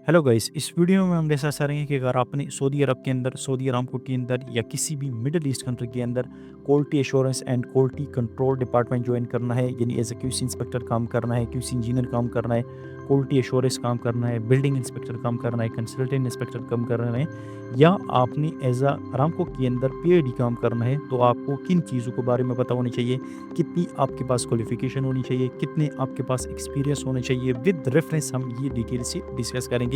Hello guys, इस video में हम डिस्कस करेंगे कि अगर आपने सऊदी अरब के अंदर, सऊदी अरामको के अंदर या किसी भी मिडल ईस्ट कंट्री के अंदर quality assurance and quality control department join करना है, यानी एज ए क्यूसी इंस्पेक्टर काम करना है, क्यूसी इंजीनियर काम करना है, क्वालिटी एश्योरेंस काम करना है, बिल्डिंग इंस्पेक्टर काम करना है, कंसल्टेंट इंस्पेक्टर काम करना है, या आपने एज अ अरामको के अंदर पीएडी काम करना है, तो आपको किन चीज़ों के बारे में पता होनी चाहिए, कितनी आपके पास क्वालिफिकेशन होनी चाहिए, कितने आपके पास एक्सपीरियंस होने चाहिए। विद रेफरेंस हम ये डिटेल से डिस्कस करेंगे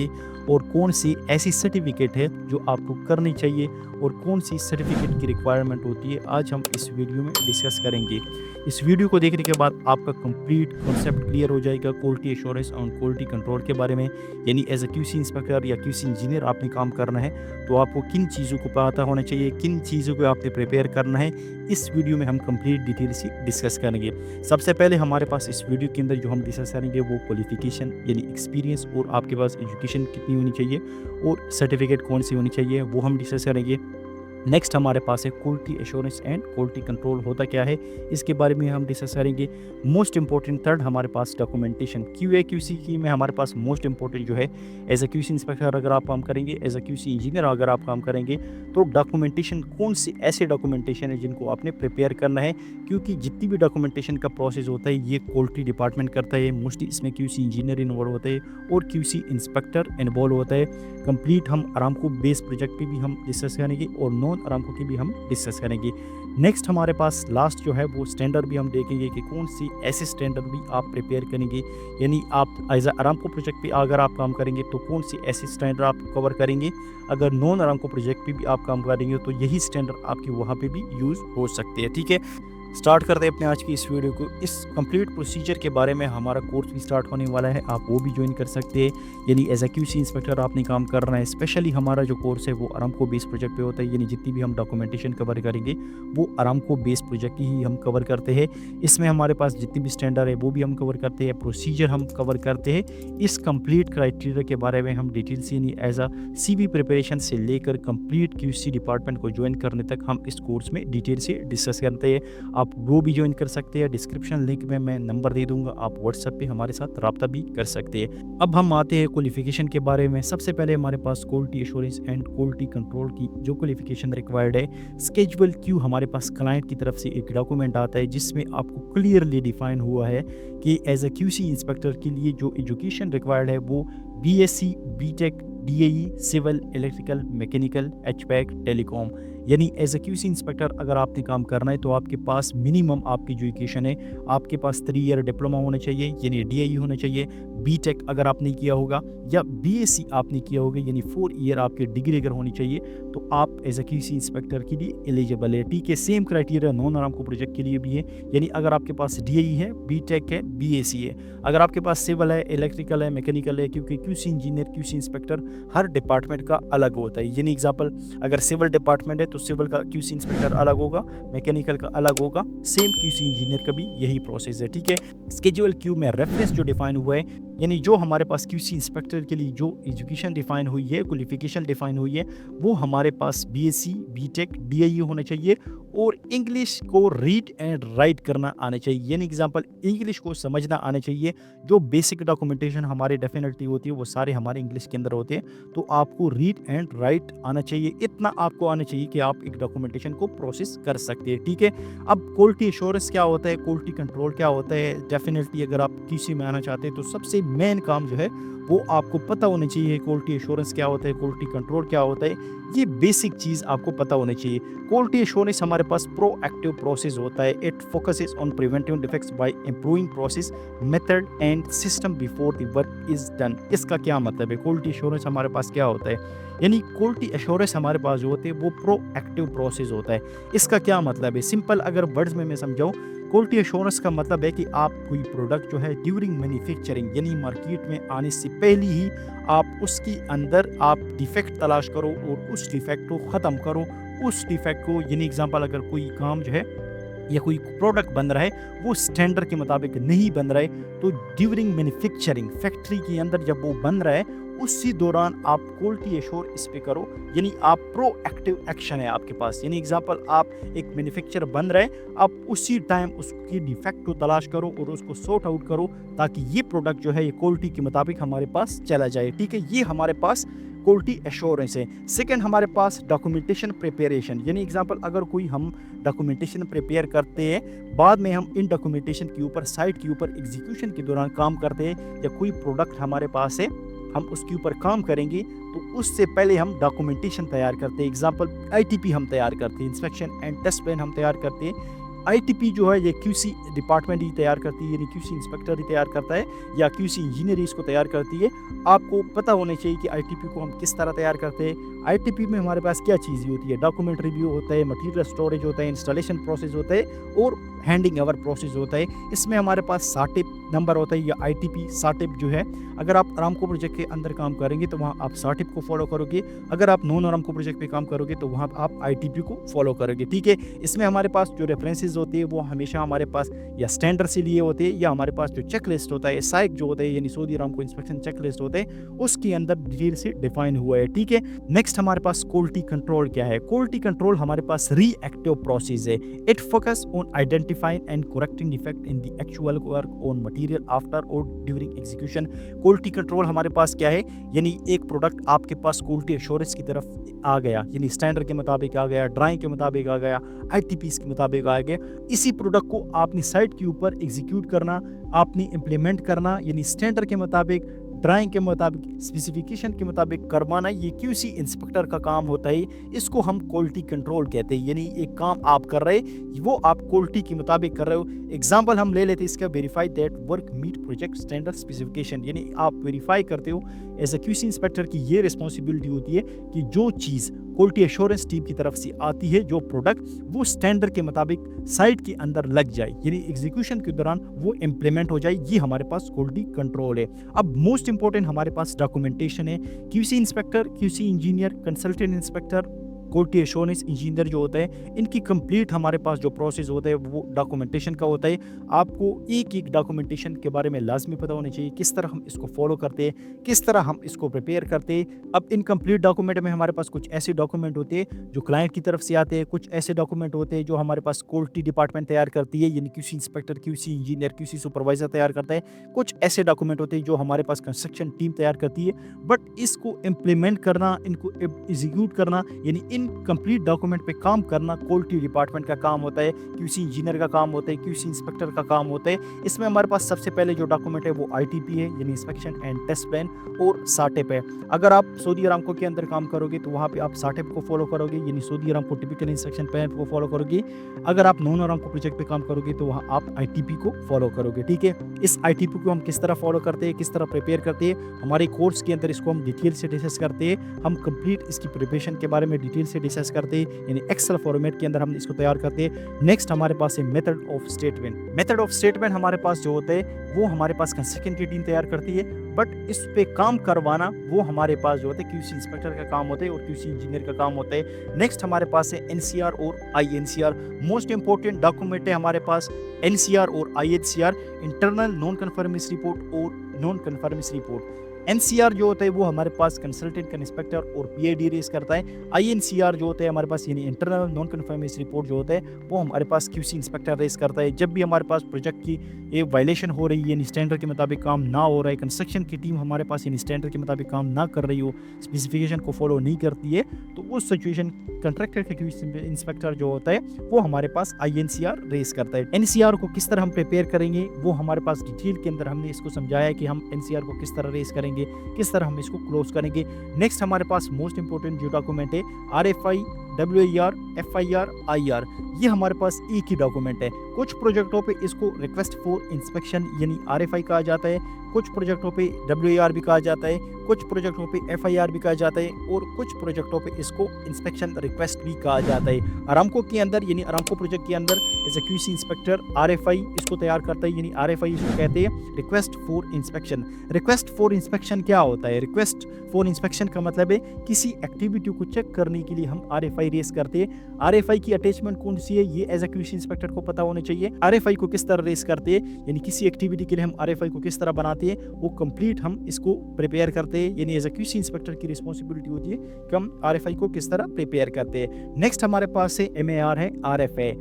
और कौन सी ऐसी सर्टिफिकेट है जो आपको करनी चाहिए और कौन सी सर्टिफिकेट की रिक्वायरमेंट होती है, आज हम इस वीडियो में डिस्कस करेंगे। इस वीडियो को देखने के बाद आपका कंप्लीट कॉन्सेप्ट क्लियर हो जाएगा क्वालिटी एश्योरेंस और क्वालिटी कंट्रोल के बारे में, यानी एज अ क्यूसी इंस्पेक्टर या क्यूसी इंजीनियर आपने काम करना है तो आपको किन चीज़ों को पता होना चाहिए, किन चीज़ों को आपने प्रिपेयर करना है। इस वीडियो में हम कंप्लीट डिटेल से डिस्कस करेंगे। सबसे पहले हमारे पास इस वीडियो के अंदर जो हम डिस्कस करेंगे वो क्वालिफिकेशन यानी एक्सपीरियंस और आपके पास एजुकेशन कितनी होनी चाहिए और सर्टिफिकेट कौन सी होनी चाहिए, वो हम डिस्कस करेंगे। नेक्स्ट हमारे पास है quality assurance and quality control होता क्या है, इसके बारे में हम डिस्कस करेंगे। मोस्ट इंपॉर्टेंट थर्ड हमारे पास डॉक्यूमेंटेशन क्यूए क्यूसी की में हमारे पास मोस्ट इंपॉर्टेंट जो है, एज अ क्यूसी इंस्पेक्टर अगर आप काम करेंगे, एज अ क्यूसी इंजीनियर अगर आप काम करेंगे, तो डॉक्यूमेंटेशन कौन से ऐसे डॉक्यूमेंटेशन है जिनको आपने प्रिपेयर करना है, क्योंकि जितनी भी डॉक्यूमेंटेशन का प्रोसेस होता है ये क्वालिटी डिपार्टमेंट करता है। मोस्टली इसमें क्यूसी इंजीनियर इन्वॉल्व होता है और क्यूसी इंस्पेक्टर इन्वॉल्व होता है। कंप्लीट हम अरामको बेस प्रोजेक्ट पे भी हम डिस्कस करेंगे और नॉन अरामको की भी हम डिस्कस करेंगे। नेक्स्ट हमारे पास लास्ट जो है वो स्टैंडर्ड भी हम देखेंगे कि कौन सी ऐसे स्टैंडर्ड भी आप प्रिपेयर करेंगे, यानी आप एज अ अरामको प्रोजेक्ट पे अगर आप काम करेंगे तो कौन सी ऐसे स्टैंडर्ड आप कवर करेंगे, अगर नॉन अरामको प्रोजेक्ट पे भी आप काम करेंगे तो यही स्टैंडर्ड आपके वहाँ पे भी यूज़ हो सकते हैं। ठीक है, स्टार्ट करते हैं अपने आज की इस वीडियो को। इस कंप्लीट प्रोसीजर के बारे में हमारा कोर्स भी स्टार्ट होने वाला है, आप वो भी ज्वाइन कर सकते हैं। यानी एज ए क्यूसी इंस्पेक्टर आपने काम करना है। स्पेशली हमारा जो कोर्स है वो अरामको बेस प्रोजेक्ट पे होता है, यानी जितनी भी हम डॉक्यूमेंटेशन कवर करेंगे वो अरामको बेस प्रोजेक्ट की ही हम कवर करते हैं। इसमें हमारे पास जितनी भी स्टैंडर्ड है वो भी हम कवर करते हैं, प्रोसीजर हम कवर करते हैं। इस कंप्लीट क्राइटेरिया के बारे में हम डिटेल से, यानी एज अ सीवी प्रिपरेशन से लेकर कंप्लीट क्यूसी डिपार्टमेंट को ज्वाइन करने तक हम इस कोर्स में डिटेल से डिस्कस करते हैं। आप वो भी ज्वाइन कर सकते हैं, डिस्क्रिप्शन लिंक में मैं नंबर दे दूंगा, आप व्हाट्सएप पे हमारे साथ रब्ता भी कर सकते हैं। अब हम आते हैं क्वालिफिकेशन के बारे में। सबसे पहले हमारे पास quality assurance and quality control की जो क्वालिफिकेशन रिक्वायर्ड है, स्केजुअल क्यू हमारे पास क्लाइंट की तरफ से एक डॉक्यूमेंट आता है जिसमें आपको क्लियरली डिफाइन हुआ है कि एज अ क्यूसी इंस्पेक्टर के लिए जो एजुकेशन रिक्वायर्ड है वो BSc, BTech, DAE, civil, electrical, mechanical, एचपैक, टेलीकॉम, यानी एज अ क्यूसी इंस्पेक्टर अगर आपने काम करना है तो आपके पास मिनिमम आपकी जो एजुकेशन है, आपके पास 3 ईयर डिप्लोमा होना चाहिए यानी डीआई होना चाहिए। बीटेक अगर आपने किया होगा या बीएससी आपने किया होगा यानी 4 ईयर आपकी डिग्री अगर होनी चाहिए तो आप एज अ क्यूसी इंस्पेक्टर के लिए एलिजिबल है। ठीक है, same criteria non Aramco project के लिए भी है, यानी अगर आपके पास डीआई है, बीटेक है, बीएससी है, अगर आपके पास सिविल है, इलेक्ट्रिकल है, मैकेनिकल है, क्योंकि क्यूसी इंजीनियर, क्यूसी इंस्पेक्टर हर डिपार्टमेंट का अलग होता है। यानी एग्जाम्पल, अगर सिविल डिपार्टमेंट है तो सिविल का क्यूसी इंस्पेक्टर अलग होगा, मैकेनिकल का अलग होगा, सेम क्यूसी इंजीनियर का भी यही प्रोसेस है। ठीक है, स्केड्यूल क्यू में रेफरेंस जो डिफाइन हुआ है, यानी जो हमारे पास क्यूसी इंस्पेक्टर के लिए जो एजुकेशन डिफाइन हुई है, क्वालिफिकेशन डिफाइन हुई है, वो हमारे पास बीएससी, बीटेक, डीआई होना चाहिए और इंग्लिश को रीड एंड राइट करना आना चाहिए। यानी एग्जांपल, इंग्लिश को समझना आना चाहिए। जो बेसिक डॉक्यूमेंटेशन हमारे डेफिनेटली होती है वो सारे हमारे इंग्लिश के अंदर होते हैं, तो आपको रीड एंड राइट आना चाहिए। इतना आपको आना चाहिए कि आप एक डॉक्यूमेंटेशन को प्रोसेस कर सकते हैं। ठीक है, अब क्वालिटी एश्योरेंस क्या होता है, क्वालिटी कंट्रोल क्या होता है, डेफिनेटली अगर आप क्यूसी में आना चाहते हैं तो सबसे मेन काम जो है वो आपको पता होना चाहिए। क्वालिटी एश्योरेंस क्या होता है, क्वालिटी कंट्रोल क्या होता है, ये बेसिक चीज़ आपको पता होनी चाहिए। क्वालिटी एश्योरेंस हमारे पास प्रोएक्टिव प्रोसेस होता है। It focuses on preventive defects by improving process, method and system before the work is done. इसका क्या मतलब है, क्वालिटी एश्योरेंस हमारे पास क्या होता है, यानी क्वालिटी एश्योरेंस हमारे पास जो होते हैं वो प्रोएक्टिव प्रोसेस होता है। इसका क्या मतलब है, सिंपल अगर वर्ड्स में मैं समझाऊँ, क्वालिटी एश्योरेंस का मतलब है कि आप कोई प्रोडक्ट जो है ड्यूरिंग मैन्युफैक्चरिंग यानी मार्केट में आने से पहले ही आप उसके अंदर आप डिफेक्ट तलाश करो और उस डिफेक्ट को ख़त्म करो। उस डिफेक्ट को, यानी एग्जांपल, अगर कोई काम जो है या कोई प्रोडक्ट बन रहा है वो स्टैंडर्ड के मुताबिक नहीं बन रहा है तो ड्यूरिंग मैन्युफैक्चरिंग फैक्ट्री के अंदर जब वो बन रहा है उसी दौरान आप क्वालिटी एश्योर इस पे करो, यानी आप प्रोएक्टिव एक्शन है आपके पास। यानी एग्जांपल, आप एक मैन्युफैक्चरर बन रहे, आप उसी टाइम उसकी डिफेक्ट को तलाश करो और उसको सॉर्ट आउट करो, ताकि ये प्रोडक्ट जो है ये क्वालिटी के मुताबिक हमारे पास चला जाए। ठीक है, ये हमारे पास क्वालिटी एश्योरेंस है। सेकंड, हमारे पास डॉक्यूमेंटेशन प्रिपरेशन, यानी एग्जांपल, अगर कोई हम डॉक्यूमेंटेशन प्रिपेयर करते हैं, बाद में हम इन डॉक्यूमेंटेशन के ऊपर साइट के ऊपर एग्जीक्यूशन के दौरान काम करते हैं, या कोई प्रोडक्ट हमारे पास है हम उसके ऊपर काम करेंगे, तो उससे पहले हम डॉक्यूमेंटेशन तैयार करते हैं। एग्जांपल, आईटीपी हम तैयार करते हैं, इंस्पेक्शन एंड टेस्ट प्लान हम तैयार करते हैं। आईटीपी जो है ये क्यूसी डिपार्टमेंट ही तैयार करती है, यानी क्यूसी इंस्पेक्टर ही तैयार करता है, या क्यूसी इंजीनियर इसको तैयार करती है। आपको पता होना चाहिए कि आईटीपी को हम किस तरह तैयार करते हैं। आईटीपी में हमारे पास क्या चीज़ें होती है, डॉक्यूमेंट रिव्यू होता है, मटेरियल स्टोरेज होता है, इंस्टॉलेशन प्रोसेस होता है, और हैंडिंग ओवर प्रोसेस होता है। इसमें हमारे पास साटिप नंबर होता है, या आईटीपी साटिप जो है, अगर आप अरामको प्रोजेक्ट के अंदर काम करेंगे तो वहाँ आप साटिप को फॉलो करोगे, अगर आप नॉन अरामको प्रोजेक्ट पे काम करोगे तो वहाँ आप आईटीपी को फॉलो करोगे। ठीक है, इसमें हमारे पास जो रेफरेंसेस होते हैं वो हमेशा हमारे पास या स्टैंडर्ड से लिए होते हैं, या हमारे पास जो चेक लिस्ट होता है, साइक जो होता है, यानी Saudi Aramco inspection check list होते हैं, उसके अंदर डिटेल से डिफाइन हुआ है। ठीक है, नेक्स्ट हमारे पास क्वालिटी कंट्रोल क्या है। क्वालिटी कंट्रोल हमारे पास रिएक्टिव प्रोसेस है। It focus on identifying and correcting defect in the actual work on material after और ड्यूरिंग एग्जीक्यूशन। क्वालिटी कंट्रोल हमारे पास क्या है, यानी एक प्रोडक्ट आपके पास क्वालिटी एश्योरेंस की तरफ आ गया, यानी स्टैंडर्ड के मुताबिक आ गया, ड्राइंग के मुताबिक आ गया, आईटीपीस के मुताबिक आ गया, इसी प्रोडक्ट को आपने साइट के ऊपर एग्जीक्यूट करना, आपने इम्प्लीमेंट करना, यानी स्टैंडर्ड के मुताबिक, ड्राइंग के मुताबिक, स्पेसिफिकेशन के मुताबिक करवाना, ये क्यूसी इंस्पेक्टर का काम होता है। इसको हम क्वालिटी कंट्रोल कहते हैं। यानी एक काम आप कर रहे, वो आप क्वालिटी के मुताबिक कर रहे हो। एग्जांपल हम ले लेते हैं इसका, verify that work meet project standard specification, यानी आप वेरीफाई करते हो। एज ए क्यूसी इंस्पेक्टर की ये रिस्पॉन्सिबिलिटी होती है कि जो चीज़ क्वालिटी एश्योरेंस टीम की तरफ से आती है, जो प्रोडक्ट, वो स्टैंडर्ड के मुताबिक साइट के अंदर लग जाए, यानी एग्जीक्यूशन के दौरान वो इम्प्लीमेंट हो जाए। ये हमारे पास क्वालिटी कंट्रोल है। अब मोस्ट इंपॉर्टेंट हमारे पास डॉक्यूमेंटेशन है। QC inspector, QC engineer, consultant inspector, quality assurance engineer जो होता है, इनकी कंप्लीट हमारे पास जो प्रोसेस होता है वो डॉक्यूमेंटेशन का होता है। आपको एक एक डॉक्यूमेंटेशन के बारे में लाजमी पता होना चाहिए, किस तरह हम इसको फॉलो करते हैं, किस तरह हम इसको प्रिपेयर करते हैं। अब इनकम्प्लीट डॉक्यूमेंट में हमारे पास कुछ ऐसे डॉक्यूमेंट होते हैं जो क्लाइंट की तरफ से आते हैं, कुछ ऐसे डॉक्यूमेंट होते हैं जो हमारे पास क्वालिटी डिपार्टमेंट तैयार करती है, यानी QC inspector, QC engineer, QC supervisor तैयार करता है। कुछ ऐसे डॉक्यूमेंट होते हैं जो हमारे पास कंस्ट्रक्शन टीम तैयार करती है। बट इसको इम्प्लीमेंट करना, इनको एग्जीक्यूट करना, यानी इन कंप्लीट डॉक्यूमेंट पे काम करना क्वालिटी डिपार्टमेंट का काम होता है, क्यूसी इंजीनियर का काम होता है, क्यूसी इंस्पेक्टर का काम होता है। इसमें हमारे पास सबसे पहले जो डॉक्यूमेंट है वो आईटीपी है, यानी इंस्पेक्शन एंड टेस्ट प्लान, और साटिप है। अगर आप सऊदी अरामको के अंदर काम करोगे तो वहाँ पे आप साटिप को फॉलो करोगे, यानी Saudi Aramco typical inspection plan को फॉलो करोगे। अगर आप नॉन अरामको प्रोजेक्ट पे काम करोगे तो वहाँ आप आईटीपी को फॉलो करोगे। ठीक है, इस आईटीपी को हम किस तरह फॉलो करते हैं, किस तरह प्रिपेयर करते हैं, हमारे कोर्स के अंदर इसको हम डिटेल से डिस्कस करते हैं। हम कंप्लीट इसकी प्रिपरेशन के बारे में डिटेल से डिस्कस करते हैं, यानी एक्सेल फॉर्मेट के अंदर हम इसको तैयार करते हैं। नेक्स्ट हमारे पास है method of statement. Method of statement हमारे पास जो होते हैं वो हमारे पास कंस्ट्रक्शन की टीम तैयार करती है, बट इस पे काम करवाना वो हमारे पास जो होते हैं क्यूसी इंस्पेक्टर का काम होता है और क्यूसी इंजीनियर का काम होता है। नेक्स्ट हमारे पास है एनसीआर और आईएनसीआर। मोस्ट इंपॉर्टेंट डॉक्यूमेंट है हमारे पास एनसीआर और आईएनसीआर, इंटरनल नॉन कन्फर्मिंग रिपोर्ट और नॉन कन्फर्मिंग रिपोर्ट। एनसीआर जो होता है वो हमारे पास कंसल्टेंट इंस्पेक्टर और पीआईडी रेस करता है। आईएनसीआर जो होता है हमारे पास, यानी इंटरनल नॉन कन्फर्मिंग रिपोर्ट जो होता है वो हमारे पास क्यूसी इंस्पेक्टर रेस करता है। जब भी हमारे पास प्रोजेक्ट की ये वायलेशन हो रही है, यानी स्टैंडर्ड के मुताबिक काम ना हो रहा है, कंस्ट्रक्शन की टीम हमारे पास यानी स्टैंडर्ड के मुताबिक काम ना कर रही हो, स्पेसिफिकेशन को फॉलो नहीं करती है, तो उस सिचुएशन कंट्रैक्टर के क्यूसी इंस्पेक्टर जो होता है वो हमारे पास आईएनसीआर रेस करता है। एनसीआर को किस तरह हम प्रिपेयर करेंगे वो हमारे पास डिटेल के अंदर हमने इसको समझाया कि हम एनसीआर को किस तरह रेस करेंगे, किस तरह हम इसको क्लोज करेंगे। नेक्स्ट हमारे पास मोस्ट इंपोर्टेंट जो डॉक्यूमेंट है आरएफआई, डब्ल्यूआईआर, एफआईआर, आईआर, ये हमारे पास एक ही डॉक्यूमेंट है। कुछ प्रोजेक्टों पे इसको रिक्वेस्ट फॉर इंस्पेक्शन यानी आरएफआई कहा जाता है, कुछ प्रोजेक्टों पे डब्ल्यूआईआर भी कहा जाता है, कुछ प्रोजेक्टों पे एफआईआर भी कहा जाता है और कुछ प्रोजेक्टों पे इसको इंस्पेक्शन रिक्वेस्ट भी कहा जाता है। अरामको के अंदर यानी अरामको प्रोजेक्ट के अंदर as a QC inspector RFI इसको तैयार करता है, यानी आरएफआई इसको कहते हैं request for inspection. Request for inspection क्या होता है? रिक्वेस्ट फॉर इंस्पेक्शन का मतलब है किसी एक्टिविटी को चेक करने के लिए हम आरएफआई रेस करते हैं। आरएफआई की अटैचमेंट कौन सी है ये एज ए क्यूसी इंस्पेक्टर को पता होना चाहिए। आरएफआई को किस तरह रेस करते हैं यानी किसी एक्टिविटी के लिए हम आरएफआई को किस तरह बनाते हैं वो कंप्लीट हम इसको प्रिपेयर करते हैं। हैं, यानी एज ए क्यूसी इंस्पेक्टर की रिस्पॉन्सिबिलिटी होती है कि हम RFI को किस तरह प्रिपेयर करते हैं। नेक्स्ट हमारे पास है MAR है RFA।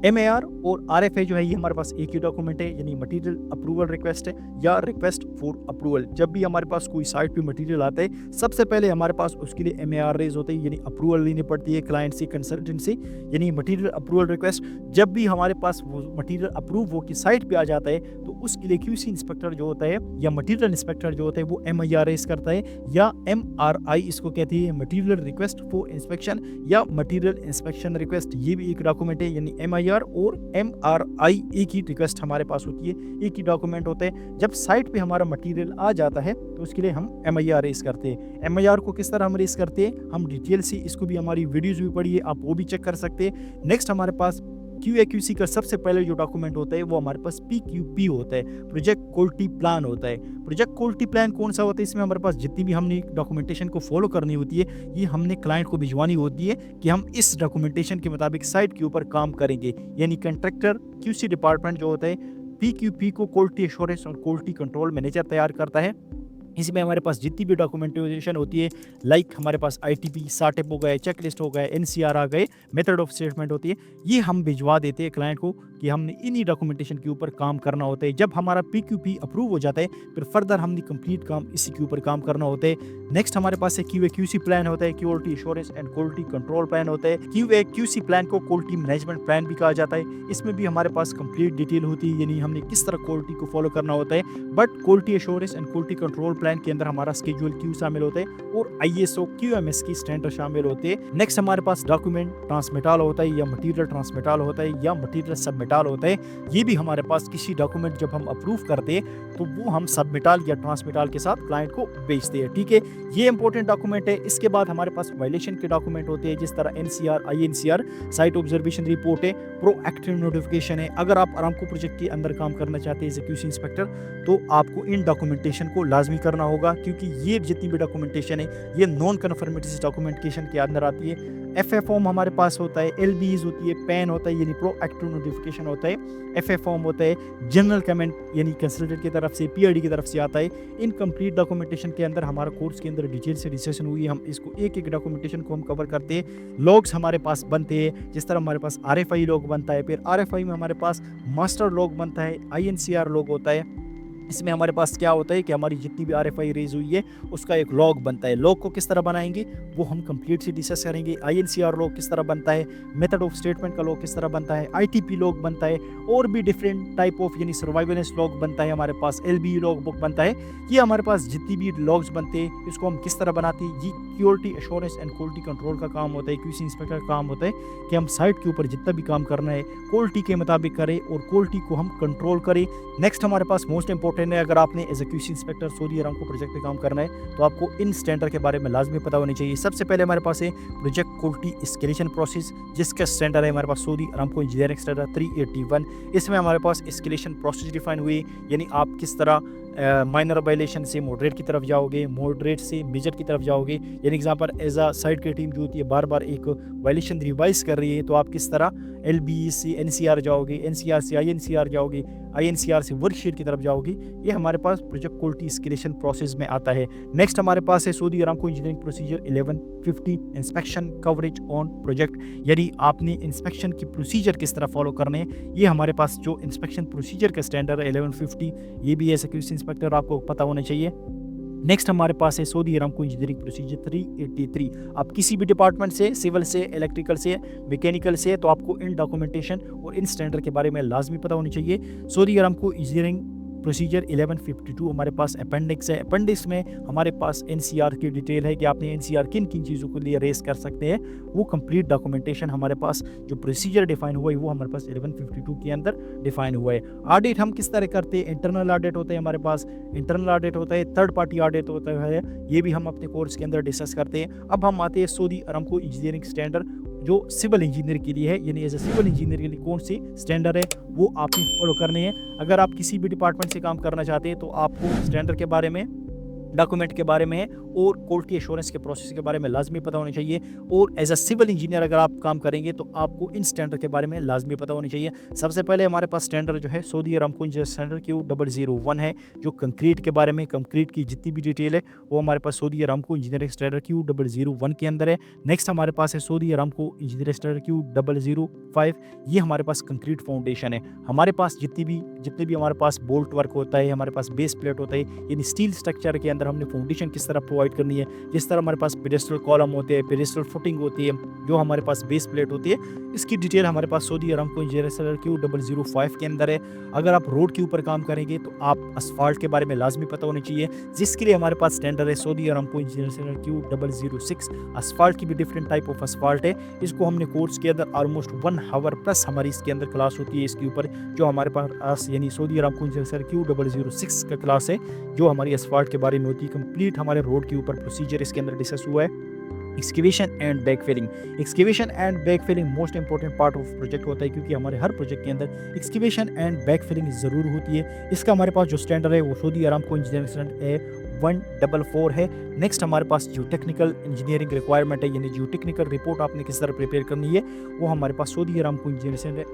MAR और RFA जो है ये हमारे पास एक ही डॉक्यूमेंट है, यानी मटेरियल अप्रूवल रिक्वेस्ट है या रिक्वेस्ट फॉर अप्रूवल। जब भी हमारे पास कोई साइट पे मटेरियल आता है सबसे पहले हमारे पास उसके लिए MAR रेज होते हैं, यानी अप्रूवल लेनी पड़ती है क्लाइंट से, कंसल्टेंट से, यानी मटेरियल अप्रूवल रिक्वेस्ट। जब भी हमारे पास वो मटेरियल अप्रूव होकर साइट पे आ जाता है तो उसके लिए QC इंस्पेक्टर जो होता है या मटेरियल इंस्पेक्टर जो होता है वो MIR रेज करता है या MRI इसको कहती है, मटेरियल रिक्वेस्ट फॉर इंस्पेक्शन या मटेरियल इंस्पेक्शन रिक्वेस्ट। ये भी एक डॉक्यूमेंट है, यानी MIR और MRI एक ही रिक्वेस्ट हमारे पास होती है, एक ही डॉक्यूमेंट होते हैं। जब साइट पे हमारा मटेरियल आ जाता है तो उसके लिए हम MIR रेस करते हैं। MIR को किस तरह हम रेस करते हैं, हम डिटेल से इसको भी हमारी वीडियोस भी पढ़ी है, आप वो भी चेक कर सकते हैं। नेक्स्ट हमारे पास QAQC का सबसे पहले जो डॉक्यूमेंट होता है वो हमारे पास PQP होता है, प्रोजेक्ट क्वालिटी प्लान होता है। प्रोजेक्ट क्वालिटी प्लान कौन सा होता है, इसमें हमारे पास जितनी भी हमने डॉक्यूमेंटेशन को फॉलो करनी होती है ये हमने क्लाइंट को भिजवानी होती है कि हम इस डॉक्यूमेंटेशन के मुताबिक साइट के ऊपर काम करेंगे। यानी कंट्रैक्टर QC डिपार्टमेंट जो होता है PQP को क्वालिटी एश्योरेंस और क्वालिटी कंट्रोल मैनेजर तैयार करता है। इसमें हमारे पास जितनी भी डॉक्यूमेंटेशन होती है, लाइक हमारे पास ITP, SARTEP हो गए, चेकलिस्ट हो गए, NCR आ गए, मेथड ऑफ स्टेटमेंट होती है, ये हम भिजवा देते हैं क्लाइंट को कि हमने इन्हीं डॉक्यूमेंटेशन के ऊपर काम करना होता है। जब हमारा PQP अप्रूव हो जाता है फिर फर्दर हमने कंप्लीट काम इसी के ऊपर काम करना होता है। नेक्स्ट हमारे पास है QAQC प्लान होता है, quality assurance and quality control plan होता है। QAQC प्लान को क्वालिटी मैनेजमेंट प्लान भी कहा जाता है। इसमें भी हमारे पास कंप्लीट डिटेल होती है, यानी हमने किस तरह क्वालिटी को फॉलो करना होता है। But quality assurance and quality control plan के अंदर हमारा स्केड्यूल Q शामिल होते हैं और ISO QMS की स्टैंडर्ड शामिल होते हैं। नेक्स्ट हमारे पास डॉक्यूमेंट ट्रांसमिटाल होता है या मटेरियल ट्रांसमिटाल होता है या मटेरियल सबमिटाल होता है। ये भी हमारे पास किसी डॉक्यूमेंट जब हम अप्रूव करते हैं तो वो हम सबमिटाल या ट्रांसमिटाल के साथ क्लाइंट को भेजते हैं। ठीक है, ये इंपॉर्टेंट डॉक्यूमेंट है। इसके बाद हमारे पास वायलेशन के डॉक्यूमेंट होते हैं, जिस तरह NCR, INCR, site observation report है, प्रोएक्टिव नोटिफिकेशन है। अगर आप अरामको प्रोजेक्ट के अंदर काम करना चाहते हैं एज ए QC इंस्पेक्टर तो आपको इन डॉक्यूमेंटेशन को लाजमी करना होगा, क्योंकि ये जितनी भी डॉक्यूमेंटेशन है ये नॉन कन्फर्मेटिव डॉक्यूमेंटेशन के अंदर आती है। FF फॉर्म हमारे पास होता है, LBs होती है, पैन होता है यानी प्रोएक्टिव नोटिफिकेशन होता है, FF फॉर्म होता है, जनरल कमेंट यानी कंसल्टेंट की तरफ से, PID की तरफ से आता है। इन कंप्लीट डॉक्यूमेंटेशन के अंदर हमारा कोर्स के अंदर डिटेल से डिस्कशन हुई है, हम इसको एक एक डॉक्यूमेंटेशन को हम कवर करते हैं। लॉग्स हमारे पास बनते हैं, जिस तरह हमारे पास RFI लॉग बनता है, फिर RFI में हमारे पास मास्टर लॉग बनता है, INCR लॉग होता है। इसमें हमारे पास क्या होता है कि हमारी जितनी भी RFI रेज हुई है उसका एक लॉग बनता है। लॉग को किस तरह बनाएंगे वो हम कंप्लीट से डिस्कस करेंगे। INCR लॉग किस तरह बनता है, मेथड ऑफ स्टेटमेंट का लॉग किस तरह बनता है, ITP लॉग बनता है, और भी डिफरेंट टाइप ऑफ यानी सर्वाइवेलेंस लॉग बनता है, हमारे पास LBE लॉग बुक बनता है। ये हमारे पास जितनी भी लॉग्स बनते हैं इसको हम किस तरह बनाते हैं, ये quality assurance and quality control का काम होता है, QC इंस्पेक्टर का काम होता है कि हम साइट के ऊपर जितना भी काम करना है क्वालिटी के मुताबिक करें और क्वालिटी को हम कंट्रोल करें। नेक्स्ट हमारे पास मोस्ट इंपॉर्टेंट है, अगर आपने as a QC inspector Saudi Aramco project पे काम करना है तो आपको इन स्टैंडर्ड के बारे में लाजमी पता होनी चाहिए। सबसे पहले हमारे पास है प्रोजेक्ट क्वालिटी एस्केलेशन प्रोसेस, जिसका स्टैंडर्ड है हमारे पास सऊदी अरामको इंजीनियरिंग स्टैंडर्ड 381। इसमें हमारे पास एस्केलेशन प्रोसेस डिफाइन हुई, यानी आप किस तरह माइनर वायलेशन से मॉडरेट की तरफ जाओगे, मॉडरेट से मेजर की तरफ जाओगे। यानी एग्जांपल एज अ साइड की टीम जो होती है बार बार एक वायलेशन रिवाइज कर रही है तो आप किस तरह LBE से NCR जाओगे, NCR से INCR जाओगे, INCR से वर्कशीट की तरफ जाओगे। ये हमारे पास प्रोजेक्ट क्वालिटी एस्केलेशन प्रोसेस में आता है। नेक्स्ट हमारे पास है Saudi Aramco engineering procedure 1150 inspection coverage on project, यानी आपने इंस्पेक्शन की प्रोसीजर किस तरह फॉलो करने हैं। ये हमारे पास जो इंस्पेक्शन प्रोसीजर का स्टैंडर्ड है 1150, ये भी एज ए QC इंस्पेक्टर आपको पता होना चाहिए। नेक्स्ट हमारे पास है सऊदी अरामको इंजीनियरिंग प्रोसीजर 383। आप किसी भी डिपार्टमेंट से, सिविल से, इलेक्ट्रिकल से, मैकेनिकल से, तो आपको इन डॉक्यूमेंटेशन और इन स्टैंडर्ड के बारे में लाजमी पता होनी चाहिए। सऊदी अरामको इंजीनियरिंग प्रोसीजर 1152 हमारे पास अपेंडिक्स है। अपेंडिक्स में हमारे पास NCR की डिटेल है कि आपने NCR किन किन चीज़ों के लिए रेस कर सकते हैं, वो कंप्लीट डॉक्यूमेंटेशन हमारे पास जो प्रोसीजर डिफाइन हुआ है वो हमारे पास 1152 के अंदर डिफाइन हुआ है। ऑडिट हम किस तरह करते हैं, इंटरनल ऑडिट होता है हमारे पास, इंटरनल ऑडिट होता है, थर्ड पार्टी ऑडिट होता है, ये भी हम अपने कोर्स के अंदर डिस्कस करते हैं। अब हम आते हैं सऊदी अरामको इंजीनियरिंग स्टैंडर्ड जो सिविल इंजीनियर के लिए है, यानी एज ए सिविल इंजीनियर के लिए कौन सी स्टैंडर्ड है वो आपने फॉलो करने हैं। अगर आप किसी भी डिपार्टमेंट से काम करना चाहते हैं तो आपको स्टैंडर्ड के बारे में डॉक्यूमेंट के बारे में है और क्वालिटी एश्योरेंस के प्रोसेस के बारे में लाजमी पता होना चाहिए। और एज अ सिविल इंजीनियर अगर आप काम करेंगे तो आपको इन स्टैंडर्ड के बारे में लाजमी पता होनी चाहिए। सबसे पहले हमारे पास स्टैंडर्ड जो है Saudi Aramco engineer standard Q001 है, जो कंक्रीट के बारे में, कंक्रीट की जितनी भी डिटेल है वो हमारे पास Saudi Aramco engineering standard Q001 के अंदर है। नेक्स्ट हमारे पास है Saudi Aramco engineering standard Q005, ये हमारे पास कंक्रीट फाउंडेशन है। हमारे पास जितने भी हमारे पास बोल्ट वर्क होता है, हमारे पास बेस प्लेट होता है, यानी स्टील स्ट्रक्चर के अंदर हमने फाउंडेशन किस तरह प्रोवाइड करनी है, जिस तरह हमारे पास पेडेस्ट्रल कॉलम होते हैं, पेडेस्ट्रल फुटिंग होती है, जो हमारे पास बेस प्लेट होती है, इसकी डिटेल हमारे पास Saudi Aramco engineering standard Q005 के अंदर है। अगर आप रोड के ऊपर काम करेंगे तो आप असफाल्ट के बारे में लाजमी पता होनी चाहिए, जिसके लिए हमारे पास स्टैंडर्ड है Saudi Aramco engineering standard Q006। Asphalt की भी डिफरेंट टाइप ऑफ असफाल्ट है, इसको हमने कोर्स के अंदर ऑलमोस्ट 1 आवर प्लस हमारी इसके अंदर क्लास होती है इसके ऊपर, जो हमारे पास यानी सऊदी अरामको इंजीनियरिंग Q006 का क्लास है, जो हमारी असफाल्ट के बारे में होती है। कंप्लीट हमारे रोड के ऊपर प्रोसीजर इसके अंदर डिस्कस हुआ है। Excavation and backfilling, excavation and backfilling most important part of project होता है, क्योंकि हमारे हर प्रोजेक्ट के अंदर एक्सकेवेशन एंड बैकफिलिंग ज़रूर होती है। इसका हमारे पास जो स्टैंडर्ड है वो सऊदी अरामको इंजीनियरिंग स्टैंडर्ड है 144 है। नेक्स्ट हमारे पास जो टेक्निकल इंजीनियरिंग रिक्वायरमेंट है, यानी जो टेक्निकल रिपोर्ट आपने किस तरह प्रिपेयर करनी है, वो हमारे पास Saudi Aramco engineering standard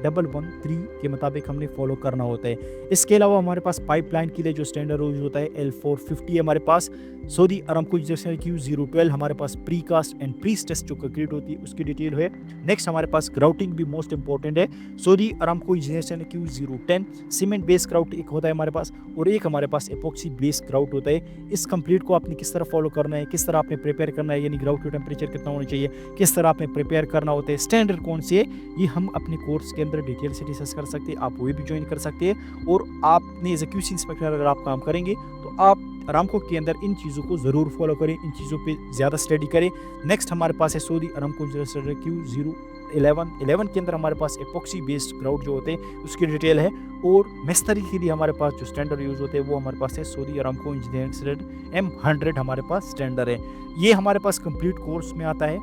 A113 के मुताबिक हमने फॉलो करना होता है। इसके अलावा हमारे पास पाइपलाइन के लिए जो स्टैंडर्ड यूज होता है L450 है हमारे पास। Saudi Aramco engineering standard Q012 हमारे पास precast and prestress जो कंक्रीट होती है उसकी डिटेल है। नेक्स्ट हमारे पास ग्राउटिंग भी मोस्ट इंपॉर्टेंट है। Saudi Aramco engineering standard Q010 cement base grout एक होता है हमारे पास, और एक हमारे पास एपॉक्सी बेस ग्राउट होता है। इस कंप्लीट को आपने किस तरह फॉलो करना है, किस तरह आपने प्रिपेयर करना है, यानी ग्राउट का टेम्परेचर कितना होना चाहिए, किस तरह आपने प्रिपेयर करना होता है, स्टैंडर्ड कौन से है, ये हम अपने कोर्स के अंदर डिटेल से डिस्कस कर सकते हैं। आप वो भी ज्वाइन कर सकते हैं। और आपने एज ए QC इंस्पेक्टर अगर आप काम करेंगे तो आप अरामको के अंदर इन चीज़ों को ज़रूर फॉलो करें, इन चीज़ों पे ज़्यादा स्टडी करें। नेक्स्ट हमारे पास है सऊदी अरामको Q011 के अंदर हमारे पास एपॉक्सी बेस्ड ग्राउट जो होते हैं उसकी डिटेल है। और मिस्त्री के लिए हमारे पास जो स्टैंडर्ड यूज़ होते हैं वो हमारे पास है Saudi Aramco engineering standard M100 हमारे पास स्टैंडर्ड है। ये हमारे पास कंप्लीट कोर्स में आता है।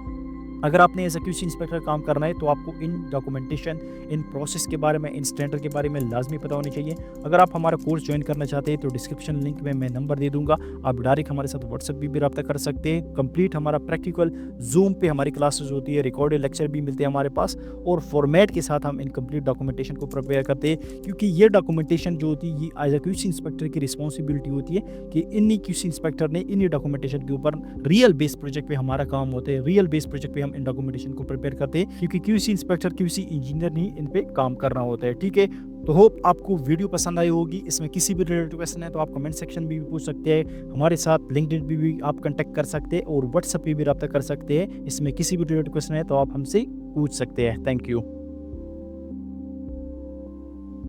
अगर आपने एज ए QC इंस्पेक्टर काम करना है तो आपको इन डॉक्यूमेंटेशन, इन प्रोसेस के बारे में, इन स्टैंडर्ड के बारे में लाजमी पता होनी चाहिए। अगर आप हमारा कोर्स ज्वाइन करना चाहते हैं तो डिस्क्रिप्शन लिंक में मैं नंबर दे दूंगा, आप डायरेक्ट हमारे साथ व्हाट्सएप भी रब्ता कर सकते हैं। कंप्लीट हमारा प्रैक्टिकल जूम पे हमारी क्लासेस होती है, रिकॉर्डेड लेक्चर भी मिलते हैं हमारे पास, और फॉर्मेट के साथ हम इन कंप्लीट डॉक्यूमेंटेशन को प्रिपेयर करते हैं। क्योंकि ये डॉक्यूमेंटेशन जो होती है ये एज ए QC इंस्पेक्टर की रिस्पॉन्सिबिलिटी होती है कि इन्हीं QC इंस्पेक्टर ने इन्हीं डॉक्यूमेंटेशन के ऊपर रियल बेस प्रोजेक्ट पे हमारा काम होता है, रियल बेस प्रोजेक्ट पे हम इन डॉक्यूमेंटेशन को प्रिपेयर करते हैं, क्योंकि QC इंस्पेक्टर, QC इंजीनियर नहीं इन पे काम करना होता है। ठीक है, तो होप आपको वीडियो पसंद आई होगी। इसमें किसी भी रिलेटेड क्वेश्चन है तो आप कमेंट सेक्शन में भी पूछ सकते हैं, हमारे साथ लिंक्डइन पे भी आप कांटेक्ट कर सकते हैं, और व्हाट्सएप पे भी रब्ता कर सकते हैं। इसमें किसी भी रिलेटेड क्वेश्चन है तो आप हमसे पूछ सकते हैं। Thank you.